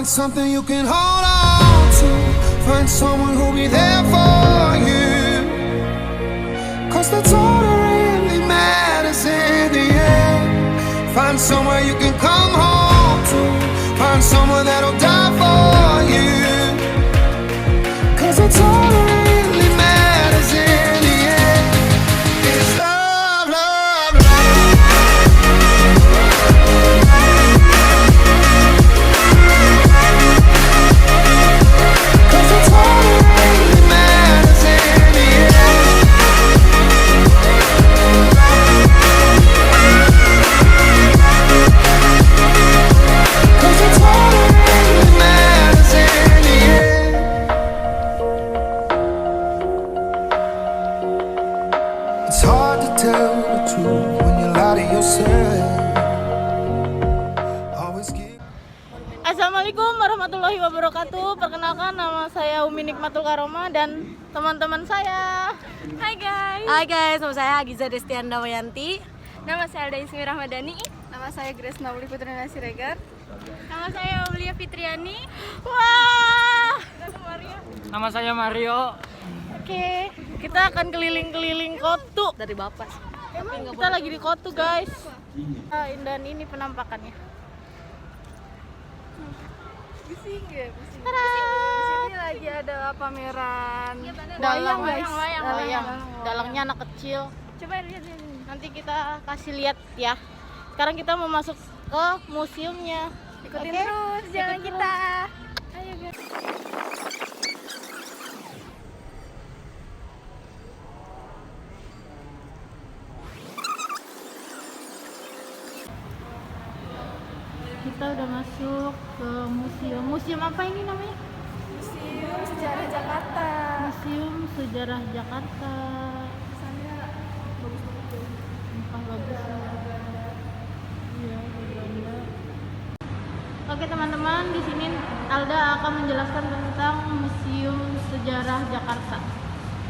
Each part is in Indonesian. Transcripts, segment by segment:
Find something you can hold on to. Find someone who'll be there for you. Cause that's all that really matters in the end. Find somewhere you can come home to. Find someone that'll die for you. Cause that's all that really matters in the end. It's love, love, love. Cause that's all that really matters in the end. Cause that's all that really matters in the end. It's hard to tell the truth when you lie to yourself. Always give. Assalamualaikum warahmatullahi wabarakatuh. Perkenalkan, nama saya Umi Nikmatul Karoma dan teman-teman saya. Hai guys. Hai guys, nama saya Agiza Destian Damayanti. Nama saya Alda Ismi Rahmadani. Nama saya Grace Nauli Putrina Siregar. Nama saya Aulia Fitriani. Wah, Nama saya Mario. oke, kita akan keliling-keliling Kotu. Dari Bapak. Kita lagi di Kotu guys. Dan ini penampakannya. Bising ya, bising. Tada! Di sini lagi ada pameran Dalang guys, wayang. dalangnya anak kecil. Coba lihat ini. Nanti kita kasih lihat ya. Sekarang kita mau masuk ke museumnya. Ikutin Oke? terus jalan Ikutin kita. Ayo guys. Kita udah masuk ke museum. Museum apa ini namanya? Museum Sejarah Jakarta. Museum Sejarah Jakarta. Kesannya bagus-bagus. Sumpah bagus. Iya, Belanda. Oke teman-teman, di sini Alda akan menjelaskan tentang Museum Sejarah Jakarta.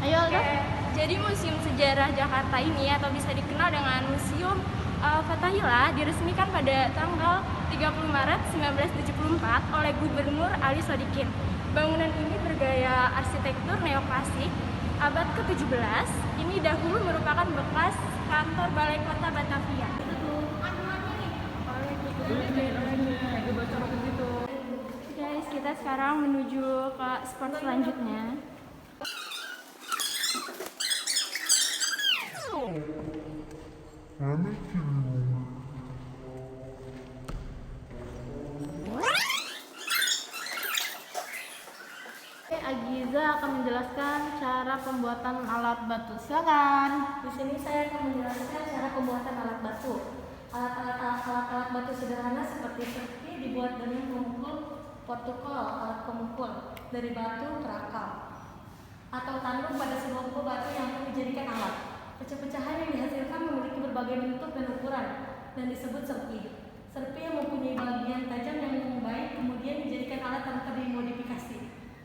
Ayo Alda. Oke, jadi Museum Sejarah Jakarta ini atau bisa dikenal dengan Museum Fathahillah diresmikan pada tanggal 30 Maret 1974 oleh Gubernur Ali Sodikin. Bangunan ini bergaya arsitektur neoklasik abad ke-17. Ini dahulu merupakan bekas kantor Balai Kota Batavia. Guys, kita sekarang menuju ke spot selanjutnya. Agiza akan menjelaskan cara pembuatan alat batu. Silakan. Di sini saya akan menjelaskan cara pembuatan alat batu. Alat batu sederhana seperti serpi dibuat dengan memukul portukol, alat pemukul dari batu terakam atau tanduk pada sebuah buah batu yang akan dijadikan alat. Pecah-pecahan yang dihasilkan memiliki berbagai bentuk dan ukuran dan disebut serpi. Serpi yang mempunyai bagian tajam yang baik kemudian dijadikan alat tanpa dimodifikasi.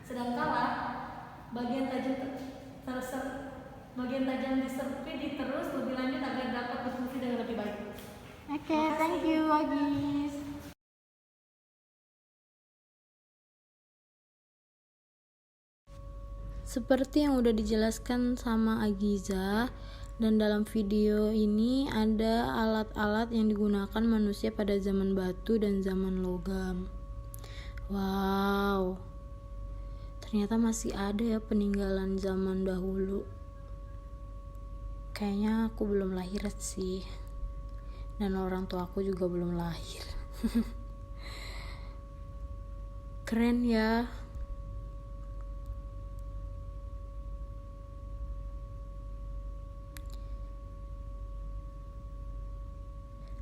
Sedangkan bagian tajam di serpi diterus lebih lanjut agar dapat berfungsi dengan lebih baik. Oke, thank you Agis. Seperti yang udah dijelaskan sama Agiza, dan dalam video ini ada alat-alat yang digunakan manusia pada zaman batu dan zaman logam. Wow, ternyata masih ada ya peninggalan zaman dahulu. Kayaknya aku belum lahir sih, dan orang tua aku juga belum lahir. Keren ya.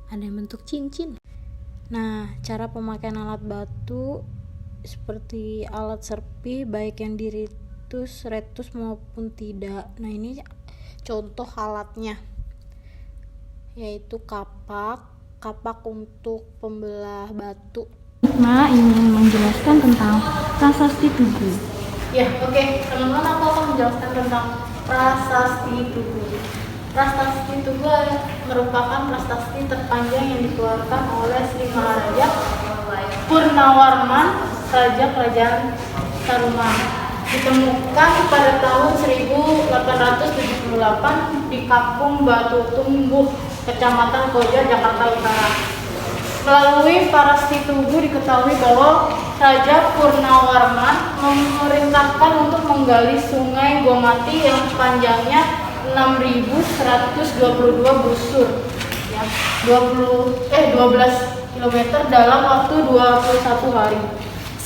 Ada yang bentuk cincin. Nah, cara pemakaian alat batu seperti alat serpi, baik yang diritus, retus maupun tidak. Nah, ini contoh alatnya, yaitu kapak untuk pembelah batu. Nah, ingin menjelaskan tentang prasasti Tugu. Ya, oke. Teman-teman, aku akan menjelaskan tentang prasasti Tugu. Prasasti Tugu merupakan prasasti terpanjang yang dikeluarkan oleh Sri Maharaja Purnawarman Raja Kerajaan Taruman. Ditemukan pada tahun 1878 di Kampung Batu Tumbuh, Kecamatan Koja, Jakarta Utara. Melalui Parasti Tugu diketahui bahwa Raja Purnawarman memerintahkan untuk menggali Sungai Gomati yang panjangnya 6.122 busur, ya, 12 km dalam waktu 21 hari.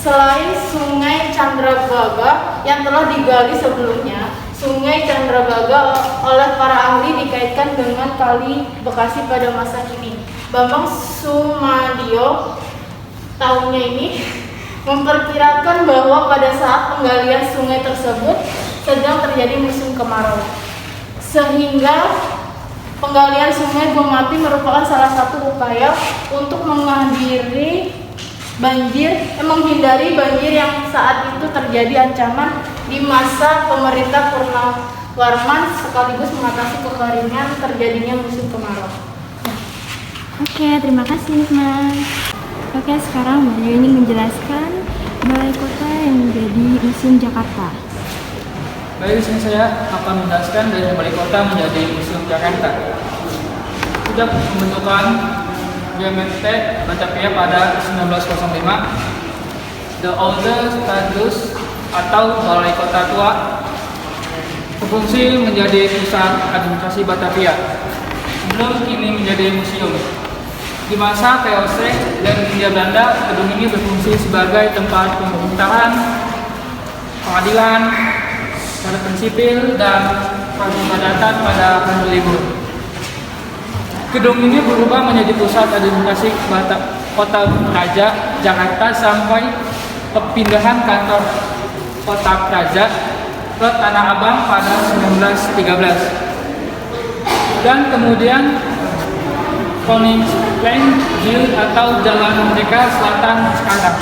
Selain Sungai Chandrabaga yang telah digali sebelumnya, Sungai Chandrabaga oleh para ahli dikaitkan dengan Kali Bekasi pada masa kini. Bambang Sumadio tahunnya ini memperkirakan bahwa pada saat penggalian sungai tersebut sedang terjadi musim kemarau, sehingga penggalian Sungai Gomati merupakan salah satu upaya untuk menghindari banjir yang saat itu terjadi ancaman di masa pemerintah Purnawarman, sekaligus mengatasi kekeringan terjadinya musim kemarau. Oke, terima kasih Nikmat. Oke, sekarang Mario ini menjelaskan balai kota yang menjadi Museum Jakarta. Baik, di sini saya akan menjelaskan dari balai kota menjadi Museum Jakarta. Sejak pembentukan GMT Batavia pada 1905, The Older Status atau Balai Kota Tua berfungsi menjadi pusat administrasi Batavia sebelum kini menjadi museum. Di masa VOC dan Hindia Belanda, gedung ini berfungsi sebagai tempat pemerintahan, pengadilan, catatan sipil, dan peribadatan pada hari libur. Gedung ini berubah menjadi pusat administrasi Kota Praja Jakarta sampai perpindahan kantor Kota Praja ke Tanah Abang pada 1913, dan kemudian Koningsplein atau Jalan Merdeka Selatan sekarang.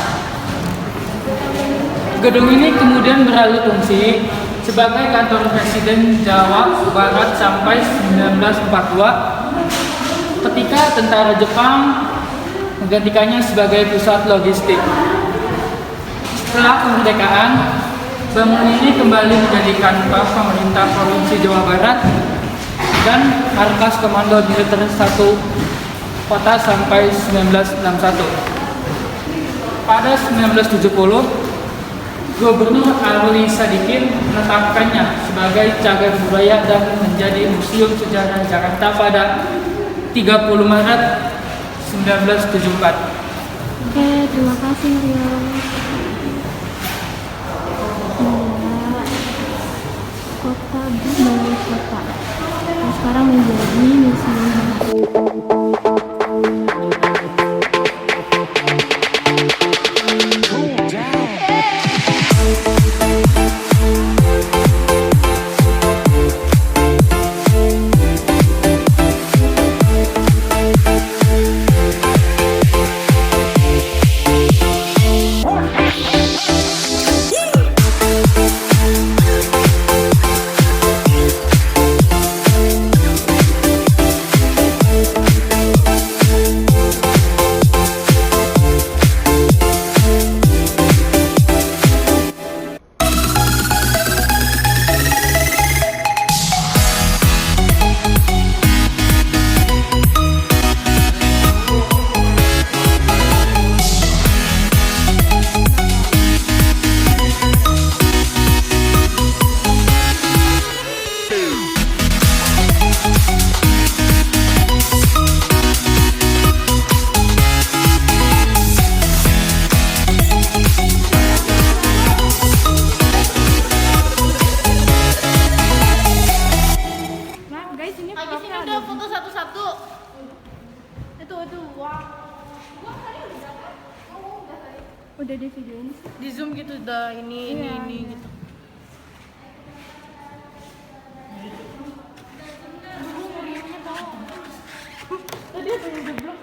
Gedung ini kemudian beralih fungsi sebagai kantor Presiden Jawa Barat sampai 1942 ketika tentara Jepang menggantikannya sebagai pusat logistik. Setelah kemerdekaan, bangunan ini kembali menjadi kantor pemerintah Provinsi Jawa Barat dan markas Komando Militer 1 Kota sampai 1961. Pada 1970, Gubernur Ali Sadikin menetapkannya sebagai cagar budaya dan menjadi Museum Sejarah Jakarta pada 30 Maret 1974. Oke, terima kasih Rio. Kota Balai Kota. Nah, sekarang menjadi museum. Udah di video ini sih. Di zoom gitu udah ini gitu. Tadi ada yang jeblok.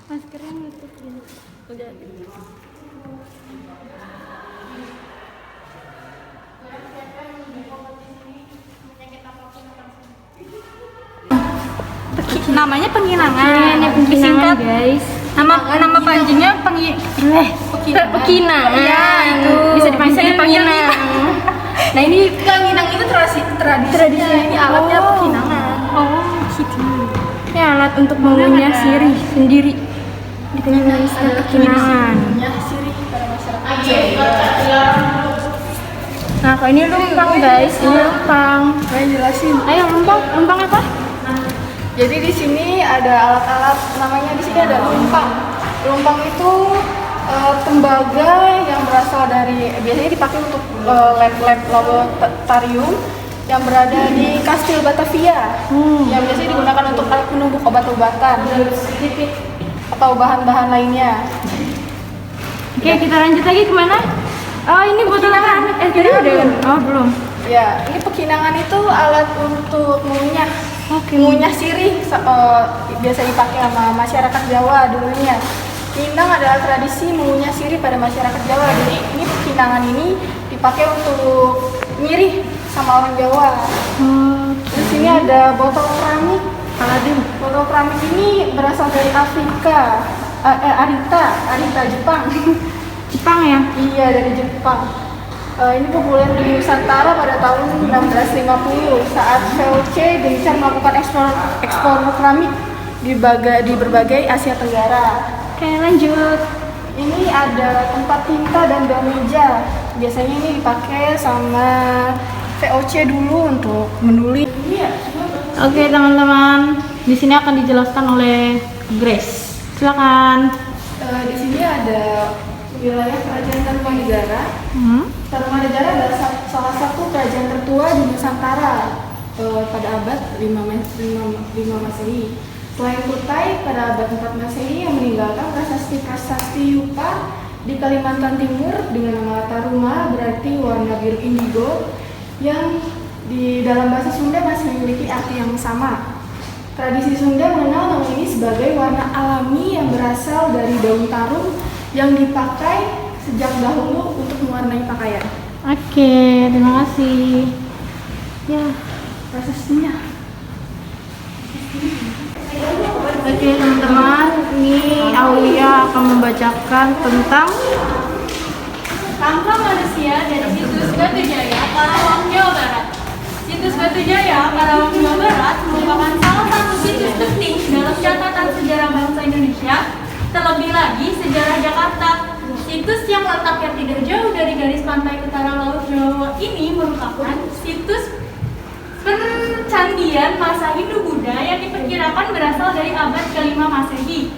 Maskernya nutupin. Udah. Namanya penginangan. Ini penginangan, Disingkat, guys. nama panjangnya pekinangan. Iya, itu. Bisa dipanggil Penginang. Nah ini kanginang itu tradisinya ini alatnya pekinangan. Oh, gitu. Ini alat untuk mengunyah sirih sendiri. Dikenal istilah pekinangan. Ya sirih pada masyarakat. Nah, kalau ini lumpang, guys. Ini lumpang. Saya jelasin. Ayo lumpang, lumpang apa? Jadi di sini ada alat-alat, namanya di sini ada lumpang. Lumpang itu tembaga yang berasal dari, biasanya dipakai untuk lab-lab laboratorium yang berada di Kastil Batavia, yang biasanya digunakan untuk alat penumbuk obat-obatan atau bahan-bahan lainnya. Oke, kita lanjut lagi kemana? Oh, ini botol apa? Tadi udah kan? Oh, belum. Ya, ini pekinangan itu alat untuk mengunyah. Mengunyah sirih, biasa dipakai sama masyarakat Jawa dulunya. Kinang adalah tradisi mengunyah sirih pada masyarakat Jawa. Jadi ini pekinangan ini dipakai untuk nyirih sama orang Jawa. Di sini ada botol keramik. Botol keramik ini berasal dari Afrika. Arita Jepang. Jepang ya? Iya, dari Jepang. Ini populer di Nusantara pada tahun 1650 saat VOC gencar melakukan ekspor keramik di berbagai Asia Tenggara. Oke, lanjut. Ini ada tempat tinta dan dua meja. Biasanya ini dipakai sama VOC dulu untuk menulis. Oke, teman-teman. Di sini akan dijelaskan oleh Grace. Silakan. Di sini ada wilayah Kerajaan Tarumanegara. Tarumanegara adalah salah satu kerajaan tertua di Nusantara pada abad 5 Masehi. Selain Kutai pada abad 4 Masehi yang meninggalkan prasasti Yupa di Kalimantan Timur dengan nama Taruma, berarti warna biru indigo, yang di dalam bahasa Sunda masih memiliki arti yang sama. Tradisi Sunda mengenal nama ini sebagai warna alami yang berasal dari daun tarum yang dipakai sejak dahulu untuk mewarnai pakaian. Oke, terima kasih. Ya, prosesnya. Oke, teman-teman, ini Aulia akan membacakan tentang Rangka manusia dari situs Batujaya, Karawang, Jawa Barat. Situs Batujaya, Karawang, Jawa Barat merupakan salah satu situs penting dalam catatan sejarah bangsa Indonesia, terlebih lagi sejarah Jakarta. Situs yang letaknya tidak jauh dari garis pantai utara Laut Jawa ini merupakan situs percandian masa Hindu-Buddha yang diperkirakan berasal dari abad ke-5 Masehi.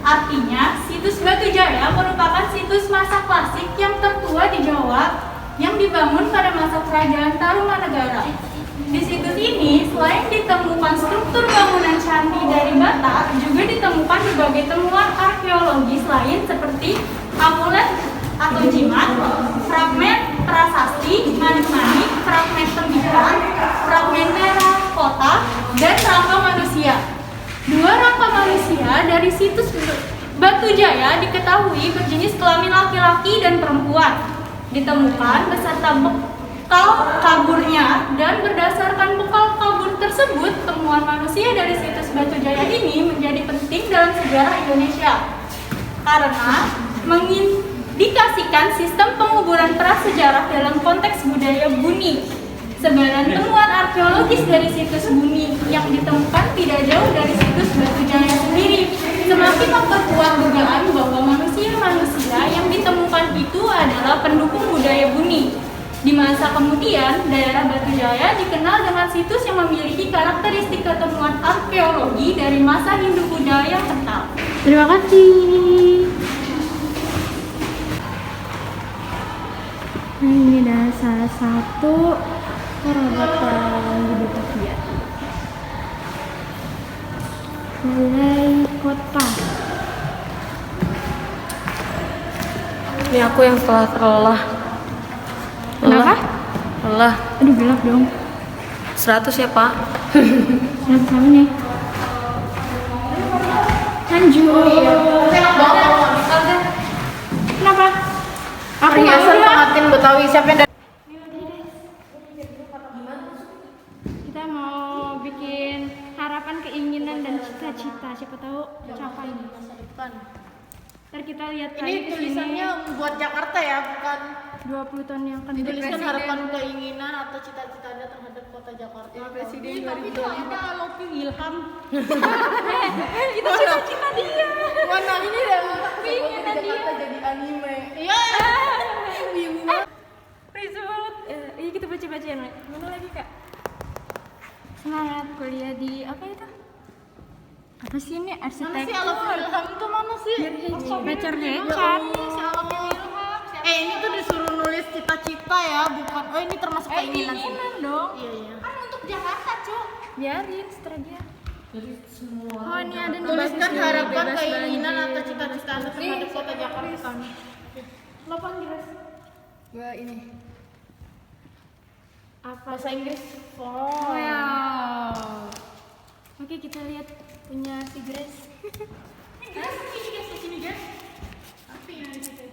Artinya, situs Batujaya merupakan situs masa klasik yang tertua di Jawa yang dibangun pada masa kerajaan Tarumanegara. Di situs ini, selain ditemukan struktur bangunan candi dari bata, juga ditemukan berbagai temuan arkeologis lain seperti amulet atau jimat, fragmen prasasti, manik-manik, fragmen tembikar, fragmen merah kota, dan rangka manusia. Dua rangka manusia dari situs Batujaya diketahui berjenis kelamin laki-laki dan perempuan. Ditemukan beserta bekal kaburnya, dan berdasarkan bekal kabur tersebut, temuan manusia dari situs Batujaya ini menjadi penting dalam sejarah Indonesia karena mengindikasikan sistem penguburan prasejarah dalam konteks budaya Buni. Sebaran temuan arkeologis dari situs Buni yang ditemukan tidak jauh dari situs Batujaya sendiri semakin memperkuat dugaan bahwa manusia-manusia yang ditemukan itu adalah pendukung budaya Buni. Di masa kemudian, daerah Batujaya dikenal dengan situs yang memiliki karakteristik ketemuan arkeologi dari masa Hindu-Buddha yang kental. Terima kasih. Nah, ini adalah salah satu perabatan di Batavia. Mulai kota. Ini aku yang telah terlelah. Kenapa? Lelah. Aduh, gelap dong. 100 ya, Pak. Sama nih. Lanjut. Enak banget kalau nggak bisa deh. Kenapa? Aku Perhiasan mau ya. pengantin Betawi siapa yang dari? Kita mau bikin harapan, keinginan dan cita-cita. Siapa tahu capai nih masa depan. Ntar kita lihat lagi Ini ke tulisannya sini. buat Jakarta ya, bukan 20 tahun yang akan menjadi dituliskan presiden. harapan keinginan atau cita-cita Anda terhadap kota Jakarta. Presiden Tapi itu ada Loki Ilham. Itu cita-cita dia. Mana ini yang Keinginan dia. Jakarta jadi anime. Iya. Rizu banget. Iya kita baca-bacain. Mana lagi kak? Semangat kuliah di apa itu? Apa sih ini? Mana sih Arsitektur. Alofil Ilham tuh mana sih? Bacar Bukan hekan. si Alofil Ilham. Ini tuh disuruh nulis cita-cita ya, bukan. Oh ini termasuk keinginan sih. Keinginan dong. Iya iya. Kan untuk Jakarta, Cuk. Biarin setelah dia. Oh ini ada nulis Tuliskan di sini, harapan bebas keinginan banjir. atau cita-cita Anda terhadap kota Jakarta. Lopan jelas. Gua ini. Apa? Bahasa Inggris. Wow. Oke kita lihat punya si Grace.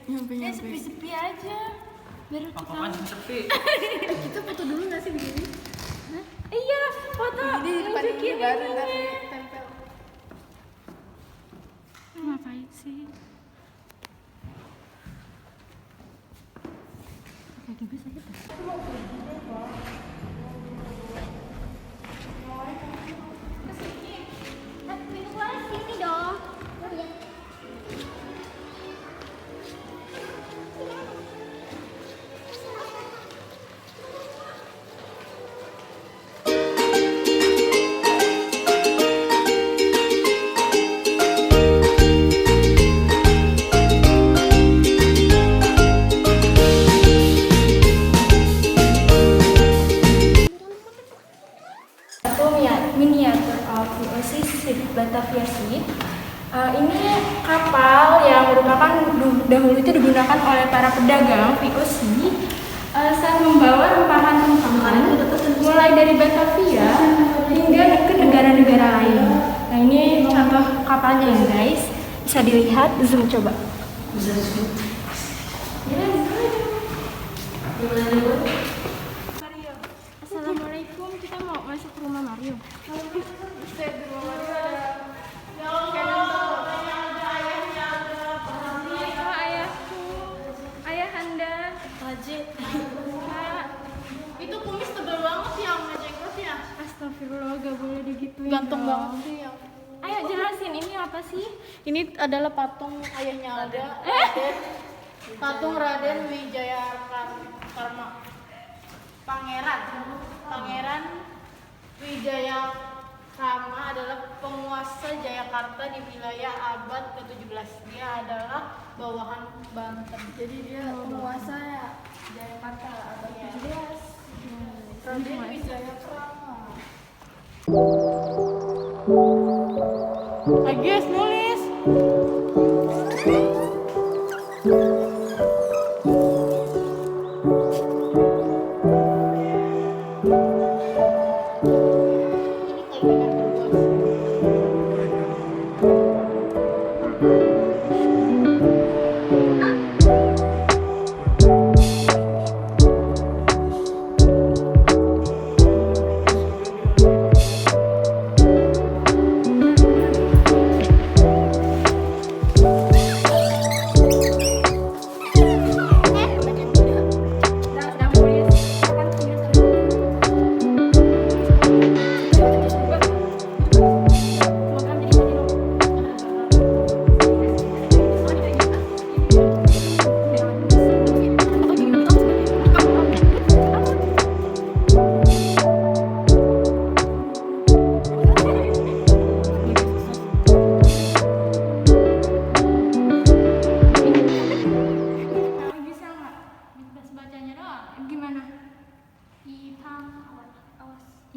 Ya sepi-sepi aja. Biar kita. Apaan sepi? Kita foto dulu nggak sih begini? Iya foto. Ini di depan ini Nunjukin baru ininya. ntar tempel. Ngapain sih? Kaki gue sakit. Sini dong. Satu miniatur of VOC Ship Batavia Sea. Ini kapal yang merupakan dahulu itu digunakan oleh para pedagang VOC saat membawa rempahan-rempahan mulai dari Batavia hingga ke negara-negara lain. Nah ini contoh kapalnya ya guys, bisa dilihat, zoom coba. Assalamualaikum, kita mau masuk ke rumah Mario. Oh, ayahku, ayah anda, Haji. Kak. Itu kumis tebel banget ya, sama jenggot ya. Astagfirullah, gak boleh digituin. Ganteng dong. banget sih yang. Ayo jelasin ini apa sih? Ini adalah patung ayahnya Raden. Patung Raden Wijaya Karma. Pangeran Wijaya Karma adalah penguasa Jayakarta di wilayah abad ke-17. Dia adalah bawahan Banten. Jadi dia penguasa ya Jayakarta abad ke-17. Raden Wijaya Karma. Agis nulis.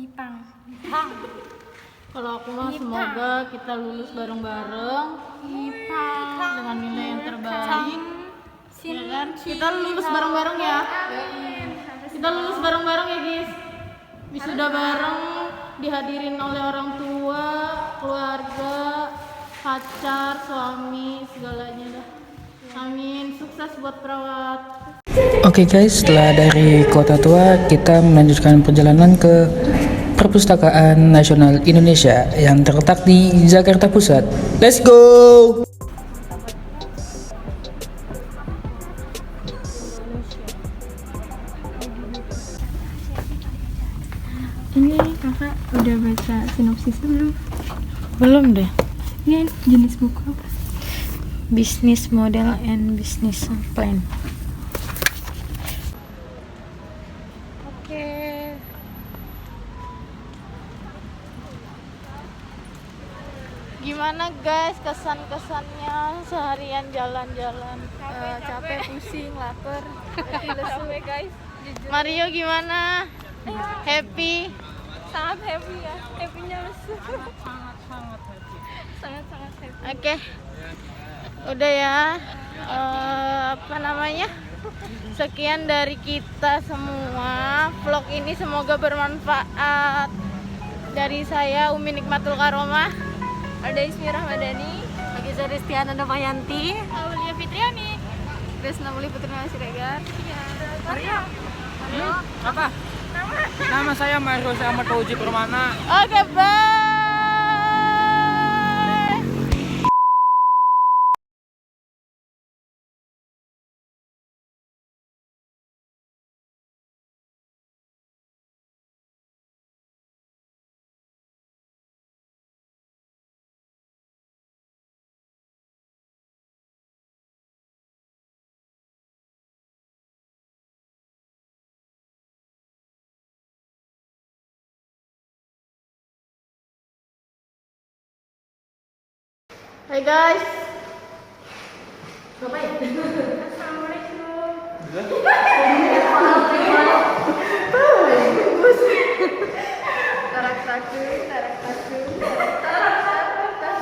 Ipang. Kalau aku mah semoga kita lulus bareng-bareng dengan nilai yang terbaik. Ya kan? Kita lulus bareng-bareng ya. Kita lulus bareng-bareng ya guys. Wisuda bareng, dihadirin oleh orang tua, keluarga, pacar, suami, segalanya dah. Amin, sukses buat perawat. Oke guys, setelah dari Kota Tua, kita melanjutkan perjalanan ke Perpustakaan Nasional Indonesia yang terletak di Jakarta Pusat. Let's go! Ini kakak udah baca sinopsis belum? Belum deh. Ini jenis buku apa? Business model and business plan. Oke. Gimana guys kesan-kesannya seharian jalan-jalan? Capek, pusing, lapar, capek guys. Mario gimana? Happy? Sangat happy ya, happy-nya lesu. Sangat happy. Oke. Udah ya. Apa namanya? Sekian dari kita semua. Vlog ini semoga bermanfaat. Dari saya Umi Nikmatul Karomah, Ada Ismi Rahmadani, Agisa Ristiana Nomayanti. Aulia Fitriani. Kresna Muli Putri Siregar. Apa? Nama saya Mario Ahmad Fauzi Permana. Oke, bye. Hai guys. Ngapain?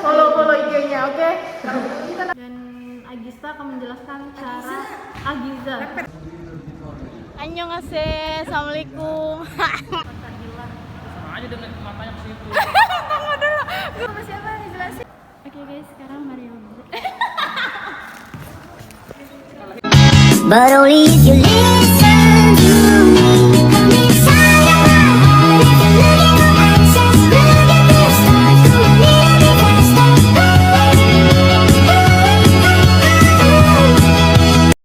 Follow IG-nya, oke? Dan Agista akan menjelaskan cara Agiza. Annyeonghaseyo, assalamualaikum. Sama aja dengan matanya ke situ. Sama siapa yang dijelasin? Oke guys, sekarang Mario. But only if you listen.